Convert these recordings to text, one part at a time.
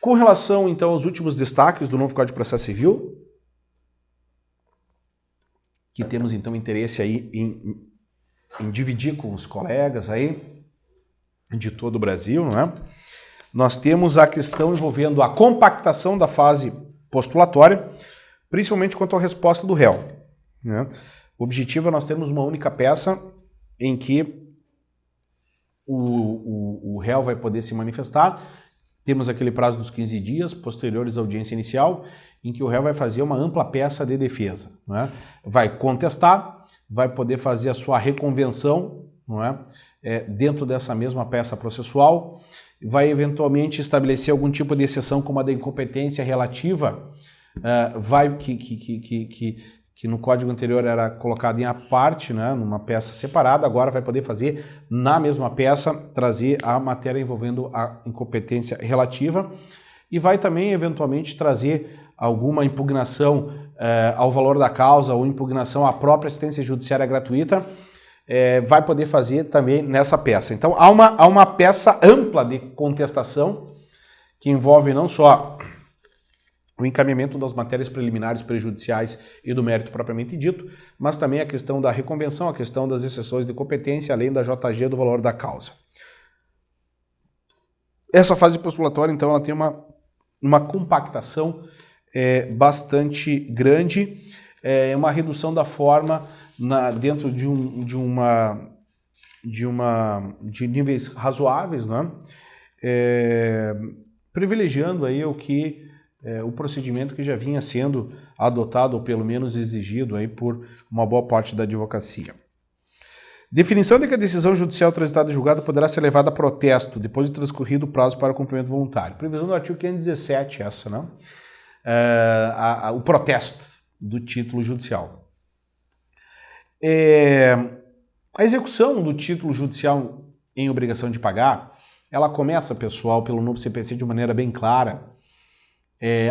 Com relação, então, aos últimos destaques do novo Código de Processo Civil, que temos, então, interesse aí em dividir com os colegas aí de todo o Brasil, não é? Nós temos a questão envolvendo a compactação da fase postulatória, principalmente quanto à resposta do réu, né? O objetivo é nós termos uma única peça em que o réu vai poder se manifestar. Temos aquele prazo dos 15 dias posteriores à audiência inicial, em que o réu vai fazer uma ampla peça de defesa, não é? Vai contestar, vai poder fazer a sua reconvenção, não é? Dentro dessa mesma peça processual, vai eventualmente estabelecer algum tipo de exceção, como a da incompetência relativa, que no código anterior era colocado em à parte, né, numa peça separada, agora vai poder fazer na mesma peça, trazer a matéria envolvendo a incompetência relativa, e vai também eventualmente trazer alguma impugnação ao valor da causa ou impugnação à própria assistência judiciária gratuita, vai poder fazer também nessa peça. Então há uma peça ampla de contestação que envolve não só o encaminhamento das matérias preliminares prejudiciais e do mérito propriamente dito, mas também a questão da reconvenção, a questão das exceções de competência, além da JG do valor da causa. Essa fase postulatória, então, ela tem uma compactação bastante grande, uma redução da forma dentro de níveis razoáveis, né? Privilegiando aí o procedimento que já vinha sendo adotado, ou pelo menos exigido aí por uma boa parte da advocacia. Definição de que a decisão judicial transitada e julgada poderá ser levada a protesto depois de transcorrido o prazo para cumprimento voluntário. Previsão do artigo 517, essa, né? O protesto do título judicial. A execução do título judicial em obrigação de pagar, ela começa, pessoal, pelo novo CPC de maneira bem clara,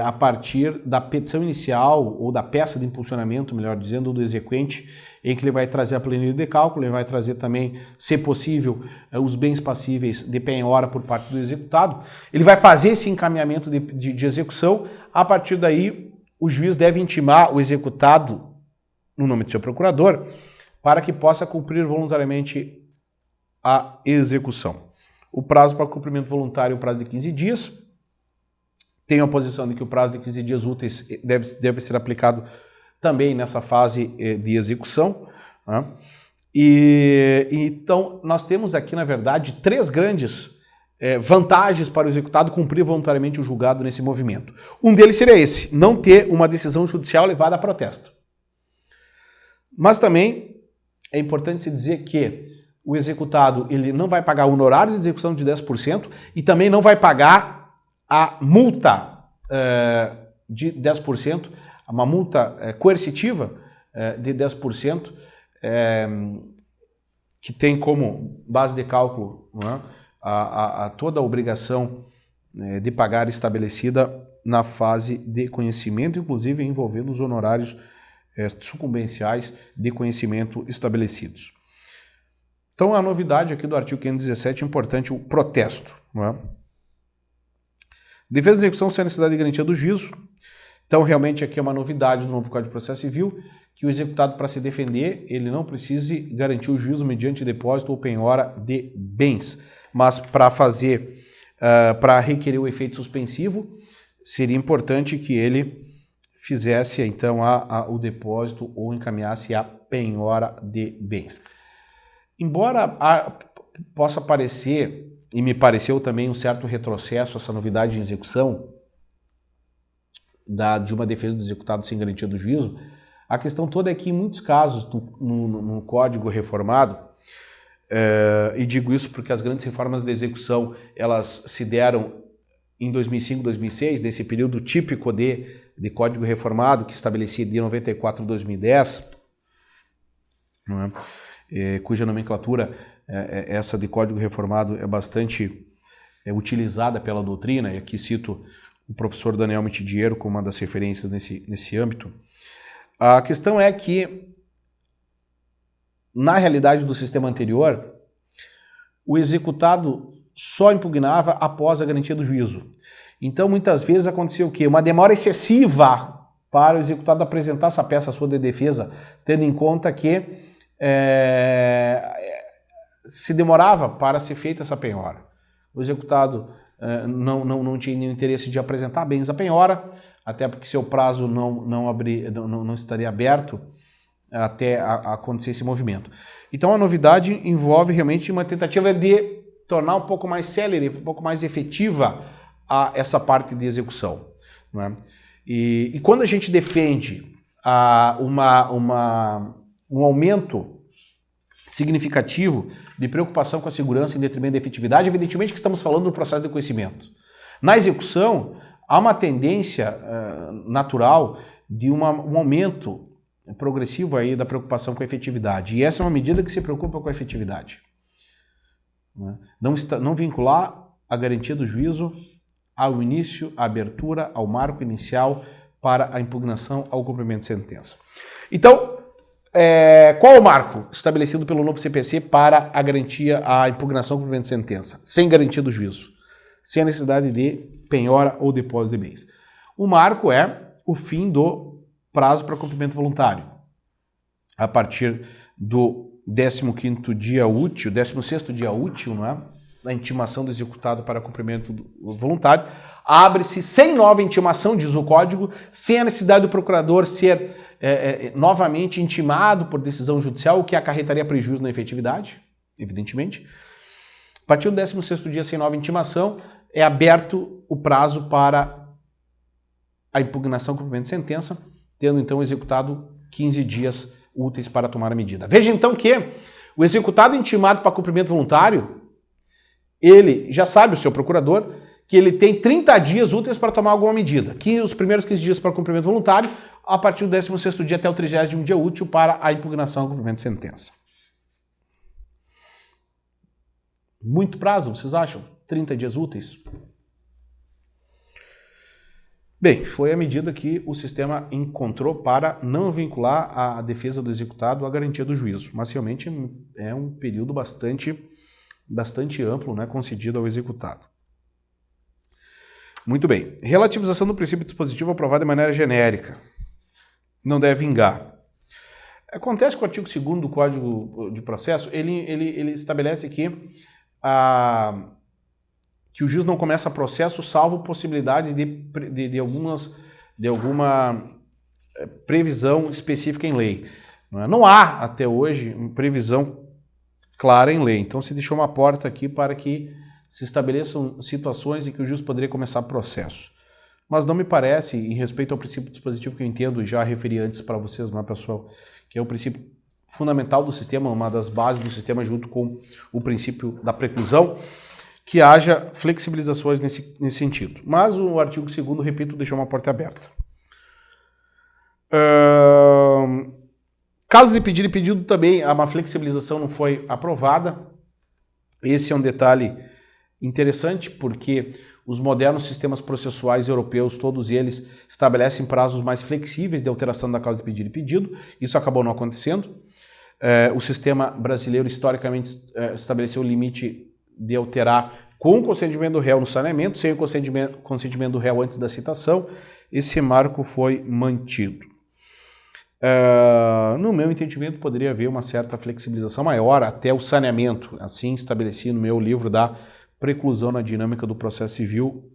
a partir da petição inicial ou da peça de impulsionamento, melhor dizendo, do exequente, em que ele vai trazer a planilha de cálculo, ele vai trazer também, se possível, os bens passíveis de penhora por parte do executado. Ele vai fazer esse encaminhamento de execução. A partir daí, o juiz deve intimar o executado, no nome do seu procurador, para que possa cumprir voluntariamente a execução. O prazo para cumprimento voluntário é o prazo de 15 dias. Tem a posição de que o prazo de 15 dias úteis deve ser aplicado também nessa fase de execução, né? Então, nós temos aqui, na verdade, 3 grandes vantagens para o executado cumprir voluntariamente o julgado nesse movimento. Um deles seria esse, não ter uma decisão judicial levada a protesto. Mas também é importante se dizer que o executado ele não vai pagar honorário de execução de 10% e também não vai pagar a multa de 10%, uma multa coercitiva de 10%, que tem como base de cálculo, não é, toda a obrigação de pagar estabelecida na fase de conhecimento, inclusive envolvendo os honorários sucumbenciais de conhecimento estabelecidos. Então, a novidade aqui do artigo 517 é importante, o protesto, não é? Defesa de execução sem a necessidade de garantia do juízo. Então, realmente, aqui é uma novidade do novo Código de Processo Civil, que o executado, para se defender, ele não precise garantir o juízo mediante depósito ou penhora de bens. Mas, para requerer o efeito suspensivo, seria importante que ele fizesse, então, o depósito ou encaminhasse a penhora de bens. Embora possa parecer, e me pareceu também um certo retrocesso essa novidade de execução de uma defesa do executado sem garantia do juízo, a questão toda é que em muitos casos no Código reformado, e digo isso porque as grandes reformas de execução elas se deram em 2005, 2006, nesse período típico de Código reformado que estabelecia de 94 a 2010, não é? Cuja nomenclatura, essa de Código Reformado, é bastante utilizada pela doutrina, e aqui cito o professor Daniel Mitidiero como uma das referências nesse âmbito. A questão é que, na realidade do sistema anterior, o executado só impugnava após a garantia do juízo. Então, muitas vezes acontecia o quê? Uma demora excessiva para o executado apresentar essa peça sua de defesa, tendo em conta que se demorava para ser feita essa penhora. O executado não tinha nenhum interesse de apresentar bens a penhora, até porque seu prazo não estaria aberto até acontecer esse movimento. Então a novidade envolve realmente uma tentativa de tornar um pouco mais célere, um pouco mais efetiva essa parte de execução. Não é? E quando a gente defende um aumento significativo de preocupação com a segurança em detrimento da efetividade, evidentemente que estamos falando do processo de conhecimento. Na execução, há uma tendência natural de um aumento progressivo aí da preocupação com a efetividade. E essa é uma medida que se preocupa com a efetividade. Não vincular a garantia do juízo ao início, à abertura, ao marco inicial para a impugnação ao cumprimento de sentença. Então, qual é o marco estabelecido pelo novo CPC para a garantia à impugnação ao cumprimento de sentença? Sem garantia do juízo, sem a necessidade de penhora ou depósito de bens. O marco é o fim do prazo para cumprimento voluntário. A partir do 16º dia útil, 16º dia útil, não é? Da intimação do executado para cumprimento voluntário, abre-se sem nova intimação, diz o Código, sem a necessidade do procurador ser novamente intimado por decisão judicial, o que acarretaria prejuízo na efetividade, evidentemente. A partir do 16º dia sem nova intimação, é aberto o prazo para a impugnação, cumprimento de sentença, tendo então executado 15 dias úteis para tomar a medida. Veja então que o executado intimado para cumprimento voluntário, ele já sabe, o seu procurador, que ele tem 30 dias úteis para tomar alguma medida. Os primeiros 15 dias para cumprimento voluntário, a partir do 16º dia até o 30º dia útil para a impugnação ao cumprimento de sentença. Muito prazo, vocês acham? 30 dias úteis? Bem, foi a medida que o sistema encontrou para não vincular a defesa do executado à garantia do juízo, mas realmente é um período bastante amplo, né, concedido ao executado. Muito bem. Relativização do princípio dispositivo aprovado de maneira genérica. Não deve vingar. Acontece que o artigo 2º do Código de Processo, ele estabelece que o juiz não começa processo salvo possibilidade de alguma previsão específica em lei. Não há, até hoje, previsão clara em lei. Então se deixou uma porta aqui para que se estabeleçam situações em que o juiz poderia começar processo. Mas não me parece, em respeito ao princípio dispositivo que eu entendo e já referi antes para vocês, não é, pessoal, que é o princípio fundamental do sistema, uma das bases do sistema junto com o princípio da preclusão, que haja flexibilizações nesse sentido. Mas o artigo 2º, repito, deixou uma porta aberta. Caso de pedido e pedido também, uma flexibilização não foi aprovada. Esse é um detalhe interessante, porque os modernos sistemas processuais europeus, todos eles, estabelecem prazos mais flexíveis de alteração da causa de pedido e pedido. Isso acabou não acontecendo. O sistema brasileiro, historicamente, estabeleceu o limite de alterar com o consentimento do réu no saneamento, sem o consentimento do réu antes da citação. Esse marco foi mantido. No meu entendimento, poderia haver uma certa flexibilização maior até o saneamento, assim estabeleci no meu livro da Preclusão na Dinâmica do Processo Civil,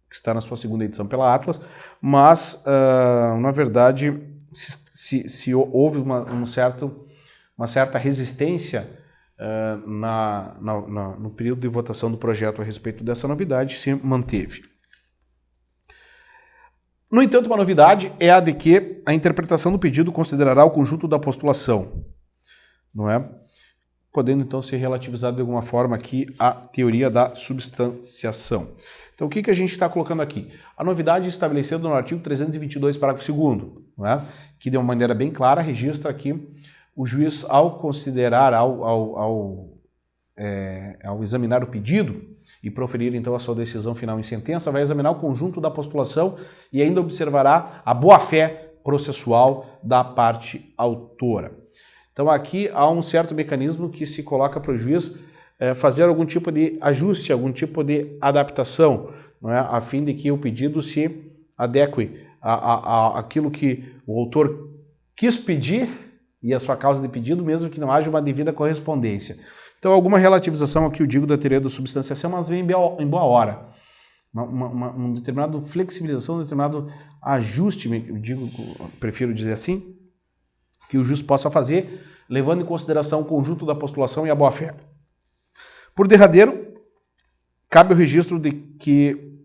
que está na sua 2ª edição pela Atlas, mas, na verdade, se houve uma certa resistência no período de votação do projeto a respeito dessa novidade, se manteve. No entanto, uma novidade é a de que a interpretação do pedido considerará o conjunto da postulação, não é? Podendo então ser relativizado de alguma forma aqui a teoria da substanciação. Então o que a gente está colocando aqui? A novidade estabelecida no artigo 322, parágrafo 2º, não é? Que de uma maneira bem clara registra que o juiz, ao considerar, ao examinar o pedido e proferir então a sua decisão final em sentença, vai examinar o conjunto da postulação e ainda observará a boa-fé processual da parte autora. Então aqui há um certo mecanismo que se coloca para o juiz fazer algum tipo de ajuste, algum tipo de adaptação, não é, a fim de que o pedido se adeque àquilo que o autor quis pedir e a sua causa de pedido, mesmo que não haja uma devida correspondência. Então, alguma relativização aqui, eu digo, da teoria da substanciação, mas vem em boa hora. Uma determinada flexibilização, um determinado ajuste, eu digo, prefiro dizer assim, que o juiz possa fazer, levando em consideração o conjunto da postulação e a boa-fé. Por derradeiro, cabe o registro de que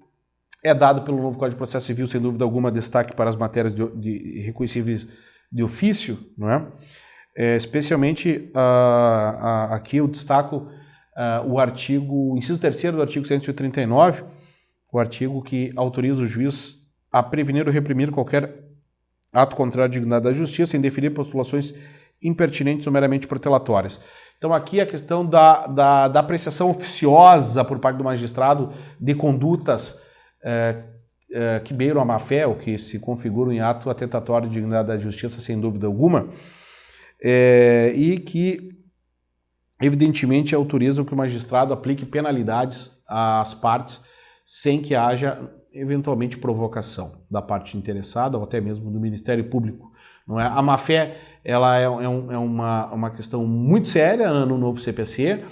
é dado pelo novo Código de Processo Civil, sem dúvida alguma, destaque para as matérias de reconhecíveis de ofício, não é? Especialmente aqui eu destaco o inciso 3º do artigo 139, o artigo que autoriza o juiz a prevenir ou reprimir qualquer ato contrário à dignidade da justiça, em deferir postulações impertinentes ou meramente protelatórias. Então aqui a questão da apreciação oficiosa por parte do magistrado de condutas que beiram a má-fé ou que se configuram em ato atentatório de dignidade da justiça, sem dúvida alguma, e que evidentemente autorizam que o magistrado aplique penalidades às partes sem que haja eventualmente provocação da parte interessada ou até mesmo do Ministério Público. Não é? A má-fé ela é uma questão muito séria no novo CPC.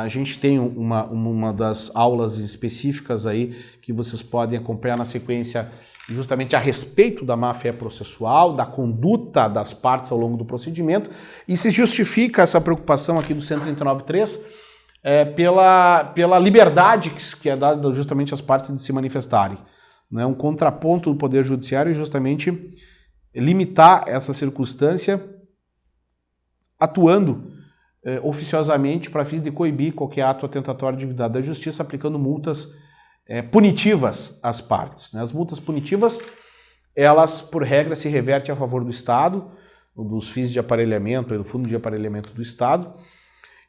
A gente tem uma das aulas específicas aí que vocês podem acompanhar na sequência justamente a respeito da má-fé processual, da conduta das partes ao longo do procedimento, e se justifica essa preocupação aqui do 139.3 pela liberdade que é dada justamente às partes de se manifestarem. Né? Um contraponto do Poder Judiciário é justamente limitar essa circunstância atuando oficiosamente para fins de coibir qualquer ato atentatório de dignidade da justiça, aplicando multas punitivas às partes. Né? As multas punitivas, elas, por regra, se revertem a favor do Estado, dos fins de aparelhamento, do Fundo de Aparelhamento do Estado.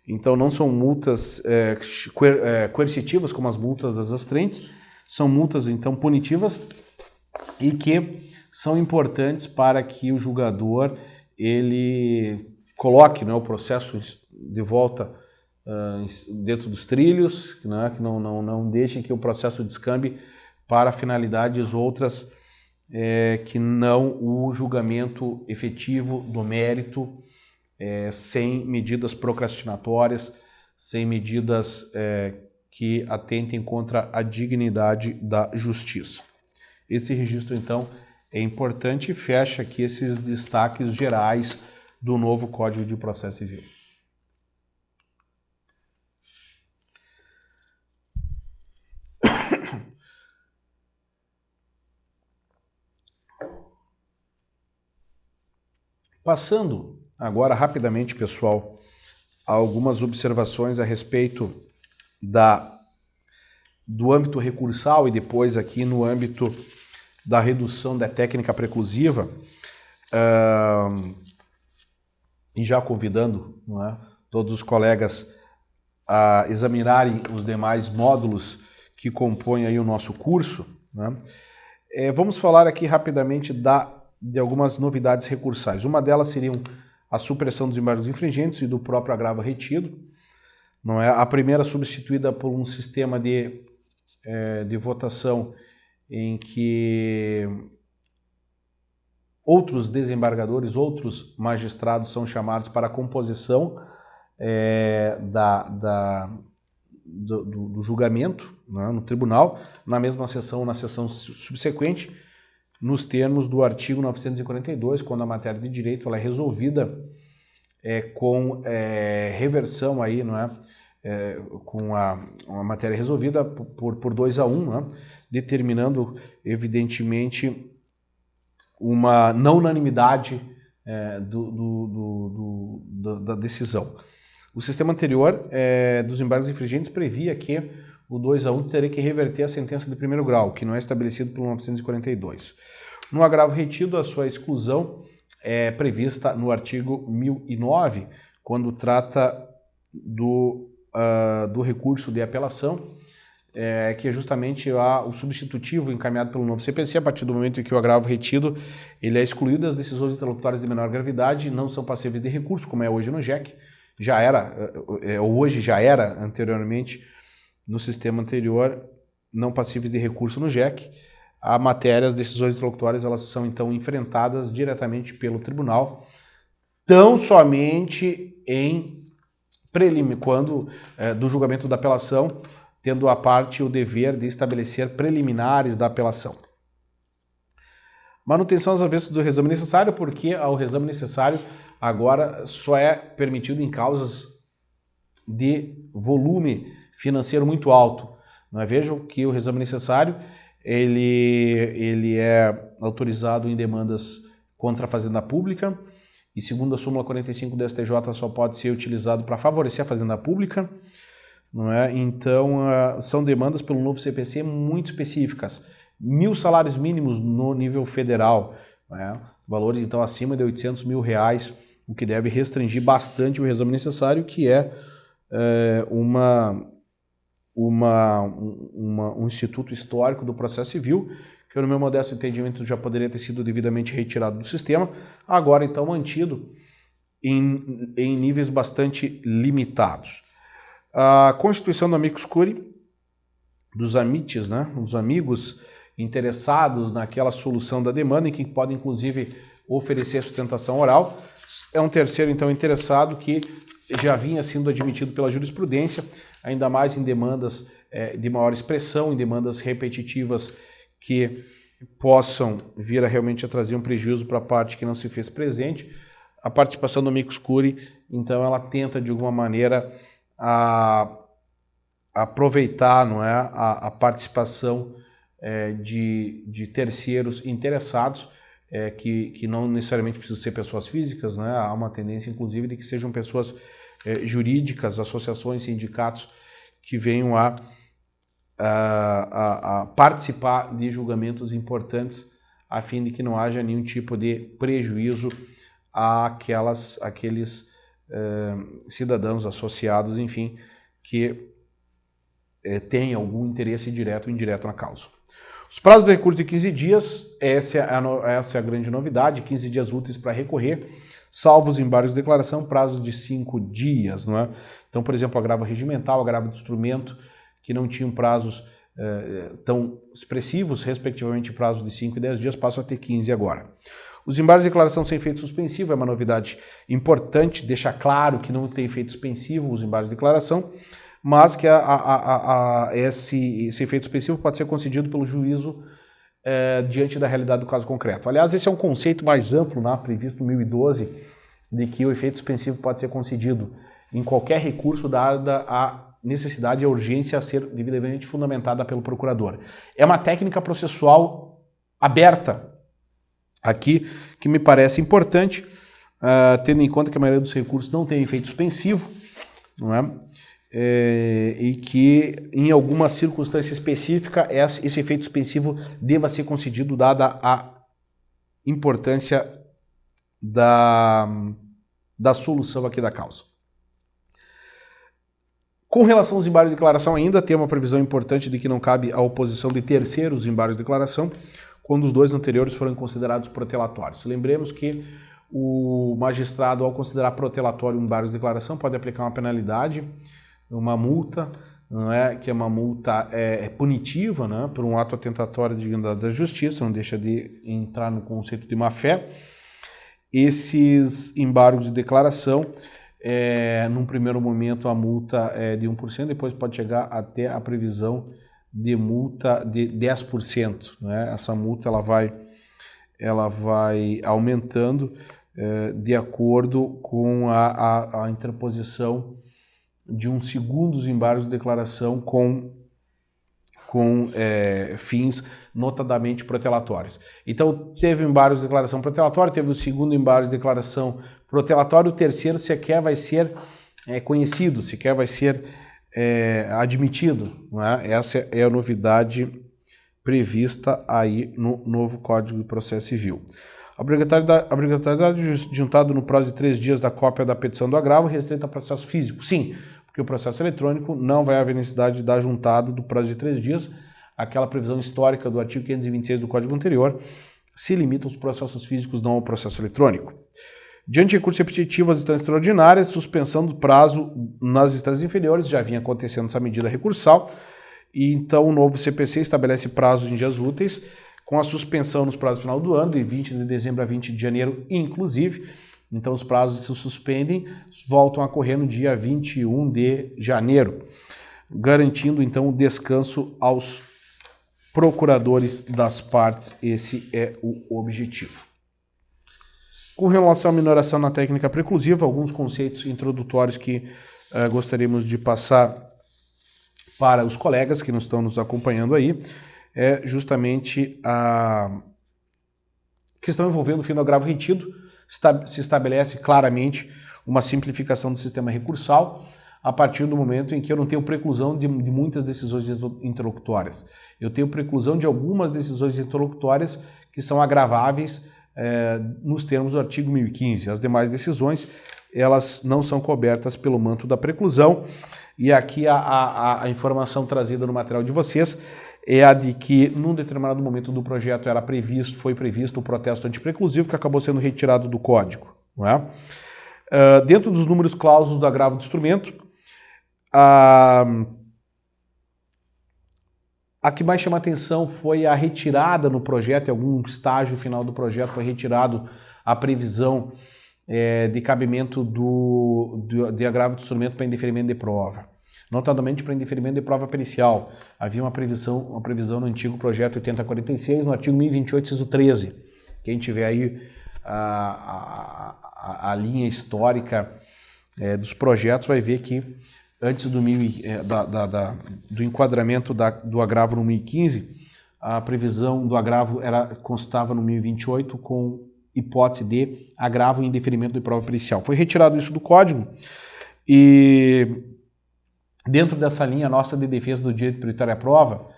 Então, não são multas coercitivas, como as multas das astrentes, são multas, então, punitivas e que são importantes para que o julgador ele coloque, né, o processo de volta dentro dos trilhos, né, que não deixem que o processo descambe para finalidades outras que não o julgamento efetivo do mérito, sem medidas procrastinatórias, sem medidas que atentem contra a dignidade da justiça. Esse registro, então, é importante e fecha aqui esses destaques gerais do novo Código de Processo Civil. Passando agora rapidamente, pessoal, a algumas observações a respeito do âmbito recursal e depois aqui no âmbito da redução da técnica preclusiva, e já convidando, não é, todos os colegas a examinarem os demais módulos que compõem aí o nosso curso, né? Vamos falar aqui rapidamente de algumas novidades recursais. Uma delas seria a supressão dos embargos infringentes e do próprio agravo retido. Não é? A primeira substituída por um sistema de votação em que outros desembargadores, outros magistrados são chamados para a composição do julgamento, né, no tribunal, na mesma sessão, na sessão subsequente, nos termos do artigo 942, quando a matéria de direito ela é resolvida com reversão aí, não é? Com a matéria resolvida por 2-1, né? Determinando, evidentemente, uma não unanimidade da decisão. O sistema anterior dos embargos infringentes previa que o 2-1 teria que reverter a sentença de primeiro grau, que não é estabelecido pelo 942. No agravo retido, a sua exclusão é prevista no artigo 1009, quando trata do recurso de apelação, que é justamente o substitutivo encaminhado pelo novo CPC, a partir do momento em que o agravo retido ele é excluído, as decisões interlocutórias de menor gravidade não são passíveis de recurso, como é hoje no JEC, hoje já era anteriormente no sistema anterior, não passíveis de recurso no JEC, a matéria, as decisões interlocutórias, elas são então enfrentadas diretamente pelo tribunal, tão somente quando do julgamento da apelação, tendo a parte o dever de estabelecer preliminares da apelação. Manutenção às avessas do reexame necessário, porque o reexame necessário agora só é permitido em causas de volume financeiro muito alto. Não é? Vejam que o reexame necessário ele é autorizado em demandas contra a Fazenda Pública e, segundo a súmula 45 do STJ, só pode ser utilizado para favorecer a Fazenda Pública. Não é? Então, são demandas pelo novo CPC muito específicas. 1.000 salários mínimos no nível federal, né? Valores então acima de R$800 mil, o que deve restringir bastante o reexame necessário, que é um instituto histórico do processo civil, que no meu modesto entendimento já poderia ter sido devidamente retirado do sistema, agora então mantido em níveis bastante limitados. A constituição do amicus curiae, dos amites, né, os amigos interessados naquela solução da demanda, em que podem inclusive oferecer sustentação oral, é um terceiro então interessado que já vinha sendo admitido pela jurisprudência, ainda mais em demandas de maior expressão, em demandas repetitivas que possam vir a realmente trazer um prejuízo para a parte que não se fez presente. A participação do amicus curiae, então, ela tenta de alguma maneira aproveitar, não é, a participação de terceiros interessados, que não necessariamente precisam ser pessoas físicas, né? Há uma tendência, inclusive, de que sejam pessoas jurídicas, associações, sindicatos, que venham a participar de julgamentos importantes, a fim de que não haja nenhum tipo de prejuízo àqueles cidadãos associados, enfim, que têm algum interesse direto ou indireto na causa. Os prazos de recurso de 15 dias, essa é a grande novidade, 15 dias úteis para recorrer, salvo os embargos de declaração, prazos de 5 dias. Não é? Então, por exemplo, agravo regimental, agravo de instrumento, que não tinham prazos tão expressivos, respectivamente prazos de 5 e 10 dias, passam a ter 15 agora. Os embargos de declaração sem efeito suspensivo é uma novidade importante, deixa claro que não tem efeito suspensivo os embargos de declaração, mas que esse efeito suspensivo pode ser concedido pelo juízo diante da realidade do caso concreto. Aliás, esse é um conceito mais amplo, né, previsto em 2012, de que o efeito suspensivo pode ser concedido em qualquer recurso, dada a necessidade e a urgência a ser devidamente fundamentada pelo procurador. É uma técnica processual aberta aqui, que me parece importante, tendo em conta que a maioria dos recursos não tem efeito suspensivo, não é? E que, em alguma circunstância específica, esse efeito suspensivo deva ser concedido, dada a importância da solução aqui da causa. Com relação aos embargos de declaração, ainda tem uma previsão importante de que não cabe a oposição de terceiros embargos de declaração, quando os dois anteriores forem considerados protelatórios. Lembremos que o magistrado, ao considerar protelatório um embargo de declaração, pode aplicar uma penalidade, uma multa, não é? Que é uma multa punitiva, né? Por um ato atentatório à dignidade da justiça, não deixa de entrar no conceito de má-fé. Esses embargos de declaração, num primeiro momento a multa é de 1%, depois pode chegar até a previsão de multa de 10%. Né? Essa multa ela vai aumentando de acordo com a interposição de um segundo dos embargos de declaração com fins notadamente protelatórios. Então, teve o embargo de declaração protelatório, teve o segundo embargo de declaração protelatório, o terceiro sequer vai ser conhecido, sequer vai ser admitido. Não é? Essa é a novidade prevista aí no novo Código de Processo Civil. A obrigatoriedade juntada no prazo de 3 dias da cópia da petição do agravo restrita ao processo físico. Sim, porque o processo eletrônico não vai haver necessidade de dar juntado do prazo de 3 dias. Aquela previsão histórica do artigo 526 do Código anterior se limita aos processos físicos, não ao processo eletrônico. Diante de recurso repetitivo às instâncias extraordinárias, suspensão do prazo nas instâncias inferiores, já vinha acontecendo essa medida recursal, E então o novo CPC estabelece prazos em dias úteis, com a suspensão nos prazos final do ano, de 20 de dezembro a 20 de janeiro, inclusive. Então os prazos se suspendem, voltam a correr no dia 21 de janeiro, garantindo então o descanso aos procuradores das partes. Esse é o objetivo. Com relação à minoração na técnica preclusiva, alguns conceitos introdutórios que gostaríamos de passar para os colegas que estão nos acompanhando aí, é justamente a questão envolvendo o fim do agravo retido. Se estabelece claramente uma simplificação do sistema recursal a partir do momento em que eu não tenho preclusão de muitas decisões interlocutórias. Eu tenho preclusão de algumas decisões interlocutórias que são agraváveis nos termos do artigo 1015. As demais decisões, elas não são cobertas pelo manto da preclusão. E aqui a informação trazida no material de vocês é a de que, num determinado momento do projeto, foi previsto o protesto antipreclusivo, que acabou sendo retirado do código. Não é? Dentro dos números clausos do agravo do instrumento, a que mais chama atenção foi a retirada no projeto, em algum estágio final do projeto foi retirado a previsão de cabimento de agravo do instrumento para indeferimento de prova. Notadamente para indeferimento de prova pericial. Havia uma previsão no antigo projeto 8046, no artigo 1028, inciso 13. Quem tiver aí a linha histórica dos projetos vai ver que antes do enquadramento do agravo no 1015, a previsão do agravo constava no 1028 com hipótese de agravo e indeferimento de prova pericial. Foi retirado isso do código e dentro dessa linha nossa de defesa do direito prioritário à prova,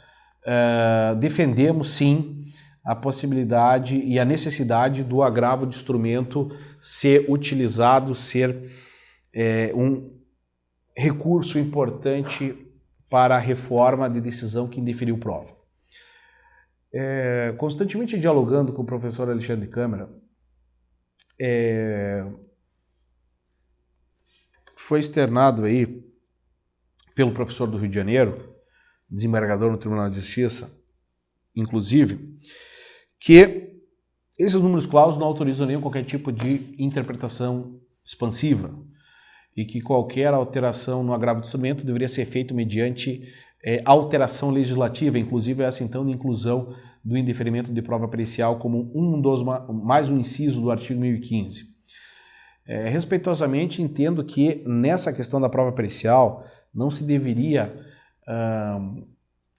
defendemos sim a possibilidade e a necessidade do agravo de instrumento ser utilizado, ser um recurso importante para a reforma de decisão que indeferiu prova. Constantemente dialogando com o professor Alexandre Câmara, foi externado aí pelo professor do Rio de Janeiro, desembargador no Tribunal de Justiça, inclusive, que esses números clausos não autorizam nenhum qualquer tipo de interpretação expansiva e que qualquer alteração no agravo do instrumento deveria ser feita mediante alteração legislativa, inclusive essa então de inclusão do indeferimento de prova pericial como mais um inciso do artigo 1015. Respeitosamente, entendo que nessa questão da prova pericial não se deveria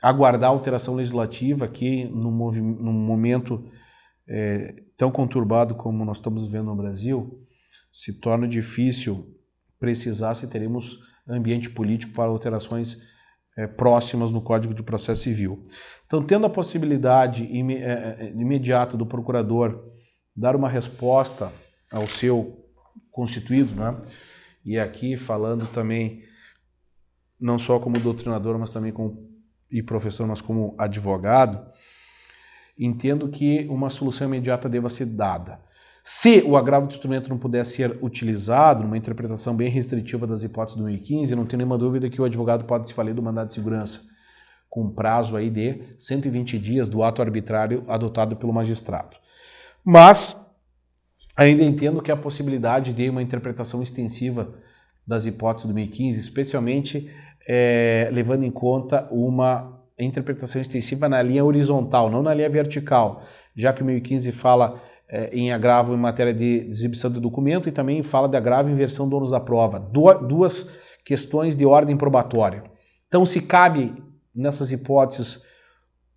aguardar alteração legislativa que, num momento tão conturbado como nós estamos vivendo no Brasil, se torna difícil precisar se teremos ambiente político para alterações próximas no Código de Processo Civil. Então, tendo a possibilidade imediata do procurador dar uma resposta ao seu constituído, né? E aqui falando também não só como doutrinador, mas também e professor, mas como advogado, entendo que uma solução imediata deva ser dada. Se o agravo de instrumento não puder ser utilizado, numa interpretação bem restritiva das hipóteses do 1015, não tem nenhuma dúvida que o advogado pode se valer do mandado de segurança, com prazo aí de 120 dias do ato arbitrário adotado pelo magistrado. Mas ainda entendo que a possibilidade de uma interpretação extensiva das hipóteses do 1015, especialmente levando em conta uma interpretação extensiva na linha horizontal, não na linha vertical, já que o 1015 fala em agravo em matéria de exibição do documento e também fala de agravo em inversão do ônus da prova. Duas questões de ordem probatória. Então, se cabe nessas hipóteses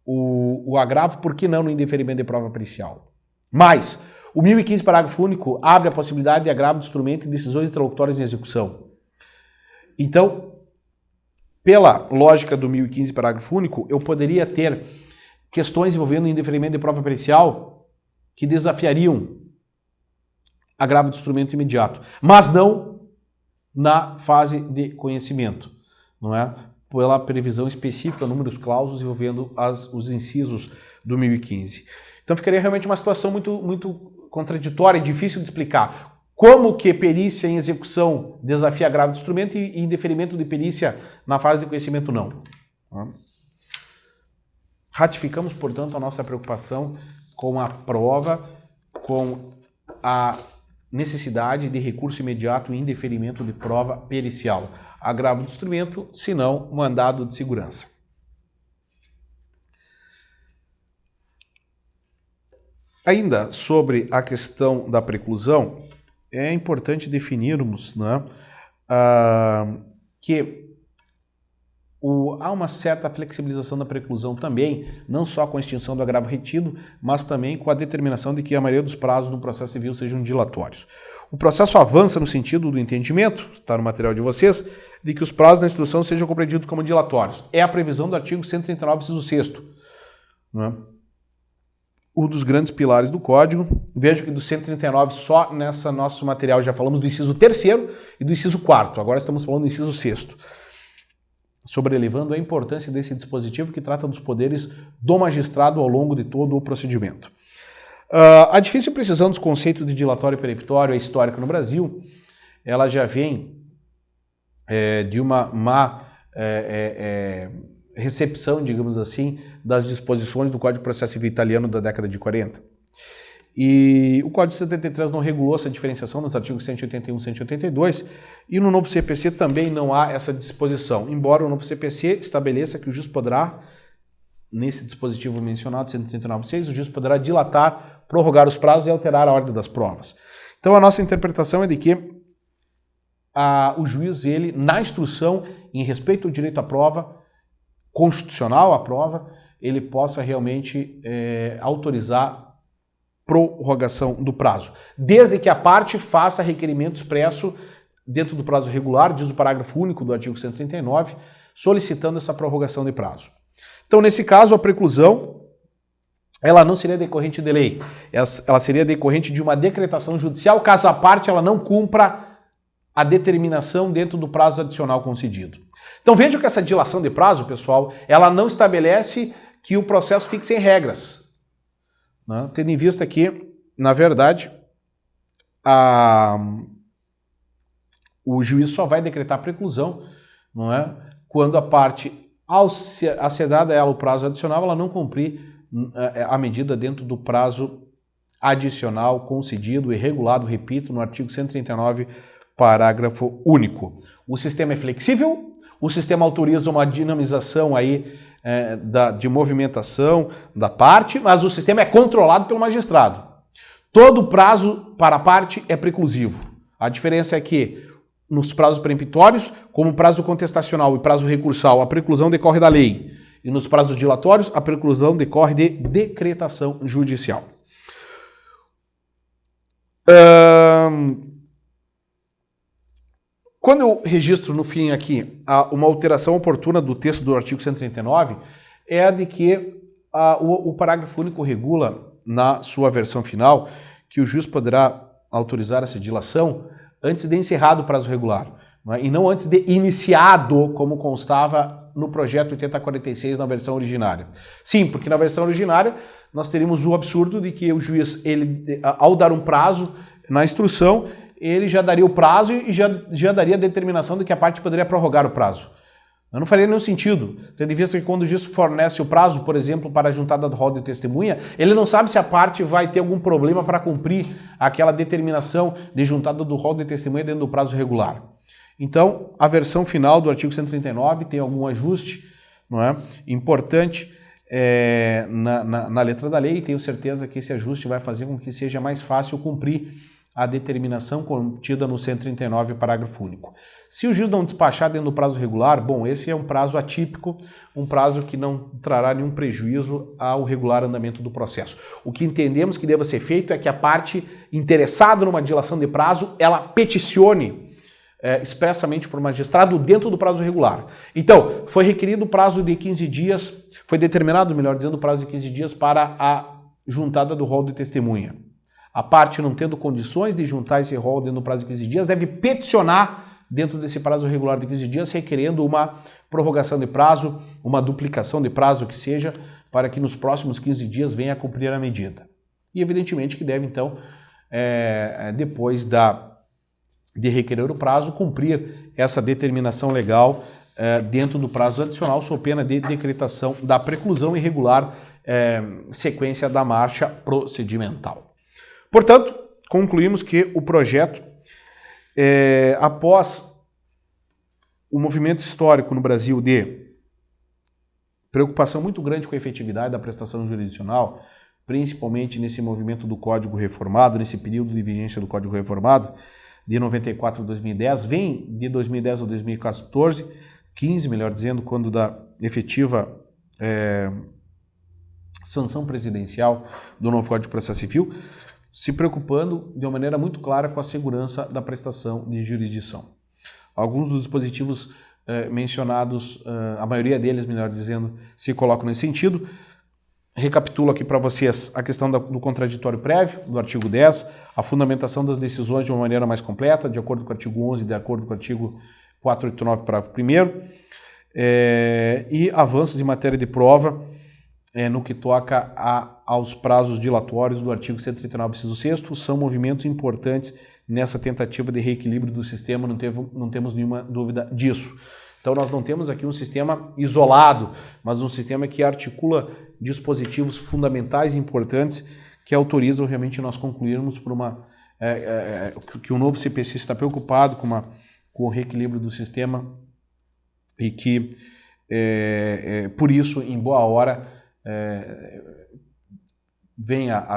o agravo, por que não no indeferimento de prova pericial? Mas o 1015, parágrafo único, abre a possibilidade de agravo de instrumento em decisões interlocutórias em execução. Então, pela lógica do 1015, parágrafo único, eu poderia ter questões envolvendo indeferimento de prova pericial que desafiariam agravo de instrumento imediato, mas não na fase de conhecimento, não é? Pela previsão específica, números clausos envolvendo os incisos do 1015. Então ficaria realmente uma situação muito contraditória e difícil de explicar. Como que perícia em execução desafia agravo de instrumento e indeferimento de perícia na fase de conhecimento não? Ratificamos, portanto, a nossa preocupação com a prova, com a necessidade de recurso imediato e indeferimento de prova pericial. Agravo do instrumento, se não, mandado de segurança. Ainda sobre a questão da preclusão, é importante definirmos, né, que há uma certa flexibilização da preclusão também, não só com a extinção do agravo retido, mas também com a determinação de que a maioria dos prazos no processo civil sejam dilatórios. O processo avança no sentido do entendimento, está no material de vocês, de que os prazos da instrução sejam compreendidos como dilatórios. É a previsão do artigo 139, inciso 6º, né? Um dos grandes pilares do Código. Vejo que do 139, só nessa nosso material já falamos do inciso 3º e do inciso 4º. Agora estamos falando do inciso 6º. Sobrelevando a importância desse dispositivo que trata dos poderes do magistrado ao longo de todo o procedimento. A difícil precisão dos conceitos de dilatório e peremptório é histórica no Brasil. Ela já vem de uma má recepção, digamos assim, das disposições do Código de Processo Civil italiano da década de 40. E o Código de 73 não regulou essa diferenciação nos artigos 181 e 182, e no novo CPC também não há essa disposição, embora o novo CPC estabeleça que o juiz poderá, nesse dispositivo mencionado, 139.6, o juiz poderá dilatar, prorrogar os prazos e alterar a ordem das provas. Então a nossa interpretação é de que o juiz, ele, na instrução, em respeito ao direito à prova, constitucional à prova, ele possa realmente autorizar prorrogação do prazo, desde que a parte faça requerimento expresso dentro do prazo regular, diz o parágrafo único do artigo 139, solicitando essa prorrogação de prazo. Então, nesse caso, a preclusão, ela não seria decorrente de lei, ela seria decorrente de uma decretação judicial, caso a parte ela não cumpra a determinação dentro do prazo adicional concedido. Então, vejam que essa dilação de prazo, pessoal, ela não estabelece que o processo fixe em regras. Tendo em vista que, na verdade, o juiz só vai decretar preclusão, não é, quando a parte, ao ser dado a ela o prazo adicional, ela não cumprir a medida dentro do prazo adicional concedido e regulado, repito, no artigo 139, parágrafo único. O sistema é flexível, o sistema autoriza uma dinamização aí de movimentação da parte, mas o sistema é controlado pelo magistrado. Todo prazo para a parte é preclusivo. A diferença é que nos prazos peremptórios, como prazo contestacional e prazo recursal, a preclusão decorre da lei. E nos prazos dilatórios, a preclusão decorre de decretação judicial. Quando eu registro no fim aqui uma alteração oportuna do texto do artigo 139, é a de que o parágrafo único regula, na sua versão final, que o juiz poderá autorizar essa dilação antes de encerrado o prazo regular, e não antes de iniciado, como constava no projeto 8046 na versão originária. Sim, porque na versão originária nós teríamos o absurdo de que o juiz, ele, ao dar um prazo na instrução, ele já daria o prazo e já daria a determinação de que a parte poderia prorrogar o prazo. Não faria nenhum sentido, tendo em vista que quando o juiz fornece o prazo, por exemplo, para a juntada do rol de testemunha, ele não sabe se a parte vai ter algum problema para cumprir aquela determinação de juntada do rol de testemunha dentro do prazo regular. Então, a versão final do artigo 139 tem algum ajuste, não é, importante na letra da lei, e tenho certeza que esse ajuste vai fazer com que seja mais fácil cumprir a determinação contida no 139, parágrafo único. Se o juiz não despachar dentro do prazo regular, bom, esse é um prazo atípico, um prazo que não trará nenhum prejuízo ao regular andamento do processo. O que entendemos que deva ser feito é que a parte interessada numa dilação de prazo, ela peticione expressamente por magistrado dentro do prazo regular. Então, foi requerido o prazo de 15 dias, foi determinado, melhor dizendo, o prazo de 15 dias para a juntada do rol de testemunha. A parte, não tendo condições de juntar esse rol dentro do prazo de 15 dias, deve peticionar dentro desse prazo regular de 15 dias, requerendo uma prorrogação de prazo, uma duplicação de prazo que seja, para que nos próximos 15 dias venha a cumprir a medida. E evidentemente que deve, então, depois de requerer o prazo, cumprir essa determinação legal dentro do prazo adicional, sob pena de decretação da preclusão e regular sequência da marcha procedimental. Portanto, concluímos que o projeto, após o movimento histórico no Brasil de preocupação muito grande com a efetividade da prestação jurisdicional, principalmente nesse movimento do Código Reformado, nesse período de vigência do Código Reformado, de 94 a 2010, vem de 2010 a 2014, 15, melhor dizendo, quando da efetiva sanção presidencial do novo Código de Processo Civil, se preocupando de uma maneira muito clara com a segurança da prestação de jurisdição. Alguns dos dispositivos mencionados, a maioria deles, melhor dizendo, se colocam nesse sentido. Recapitulo aqui para vocês a questão do contraditório prévio, do artigo 10, a fundamentação das decisões de uma maneira mais completa, de acordo com o artigo 11 e de acordo com o artigo 489, parágrafo 1º, e avanços em matéria de prova no que toca aos prazos dilatórios do artigo 139, inciso 6º, são movimentos importantes nessa tentativa de reequilíbrio do sistema, não temos nenhuma dúvida disso. Então nós não temos aqui um sistema isolado, mas um sistema que articula dispositivos fundamentais e importantes que autorizam realmente nós concluirmos por que o novo CPC está preocupado com o reequilíbrio do sistema e que, por isso, em boa hora, deva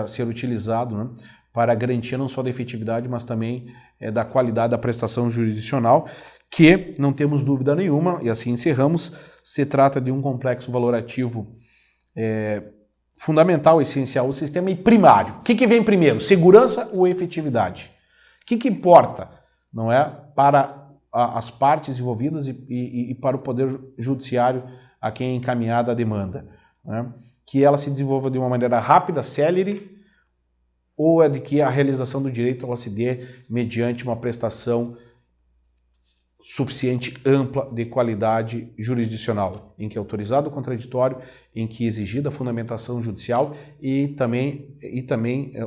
ser utilizado, né, para a garantia não só da efetividade, mas também da qualidade da prestação jurisdicional, que, não temos dúvida nenhuma, e assim encerramos, se trata de um complexo valorativo fundamental, essencial ao sistema e primário. O que vem primeiro, segurança ou efetividade? O que importa, não é, para as partes envolvidas e para o Poder Judiciário a quem é encaminhada a demanda, né? Que ela se desenvolva de uma maneira rápida, célere, ou é de que a realização do direito ela se dê mediante uma prestação suficiente, ampla, de qualidade jurisdicional, em que é autorizado o contraditório, em que é exigida a fundamentação judicial e também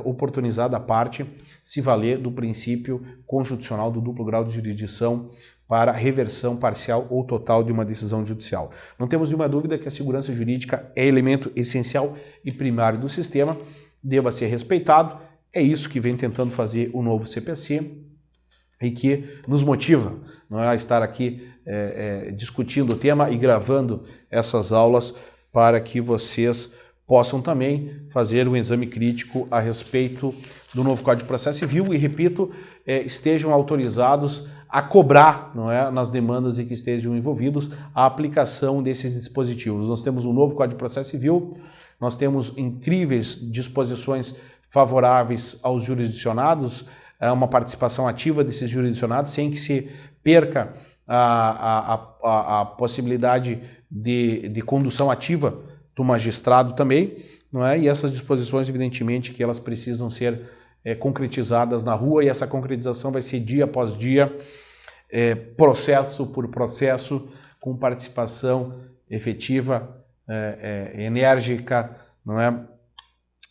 oportunizada a parte se valer do princípio constitucional do duplo grau de jurisdição para reversão parcial ou total de uma decisão judicial. Não temos nenhuma dúvida que a segurança jurídica é elemento essencial e primário do sistema, deva ser respeitado. É isso que vem tentando fazer o novo CPC e que nos motiva, não é, a estar aqui discutindo o tema e gravando essas aulas para que vocês possam também fazer um exame crítico a respeito do novo Código de Processo Civil e, repito, estejam autorizados a cobrar, não é, nas demandas em que estejam envolvidos, a aplicação desses dispositivos. Nós temos um novo Código de Processo Civil, nós temos incríveis disposições favoráveis aos jurisdicionados, uma participação ativa desses jurisdicionados, sem que se perca a possibilidade de condução ativa do magistrado também, não é? E essas disposições, evidentemente, que elas precisam ser concretizadas na rua, e essa concretização vai ser dia após dia, processo por processo, com participação efetiva, enérgica, não é,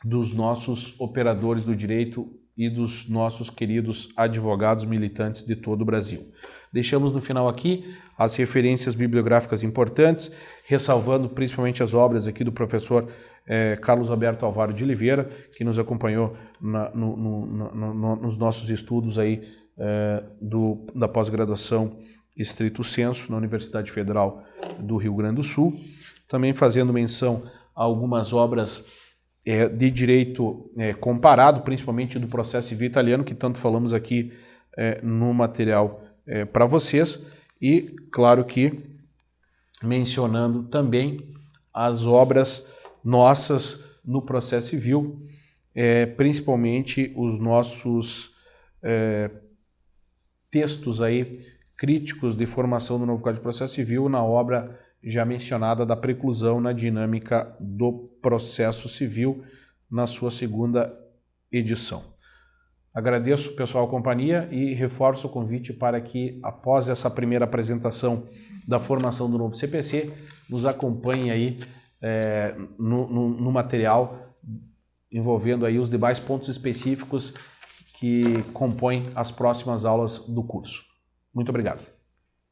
dos nossos operadores do direito e dos nossos queridos advogados militantes de todo o Brasil. Deixamos no final aqui as referências bibliográficas importantes, ressalvando principalmente as obras aqui do professor Carlos Alberto Alvaro de Oliveira, que nos acompanhou nos nossos estudos aí da pós-graduação estrito sensu na Universidade Federal do Rio Grande do Sul, também fazendo menção a algumas obras de direito comparado, principalmente do processo civil italiano, que tanto falamos aqui no material para vocês, e claro que mencionando também as obras nossas no processo civil, principalmente os nossos textos aí críticos de formação do novo Código de Processo Civil na obra já mencionada da preclusão na dinâmica do processo civil, na sua segunda edição. Agradeço, pessoal, a companhia e reforço o convite para que, após essa primeira apresentação da formação do novo CPC, nos acompanhem aí no material envolvendo aí os demais pontos específicos que compõem as próximas aulas do curso. Muito obrigado.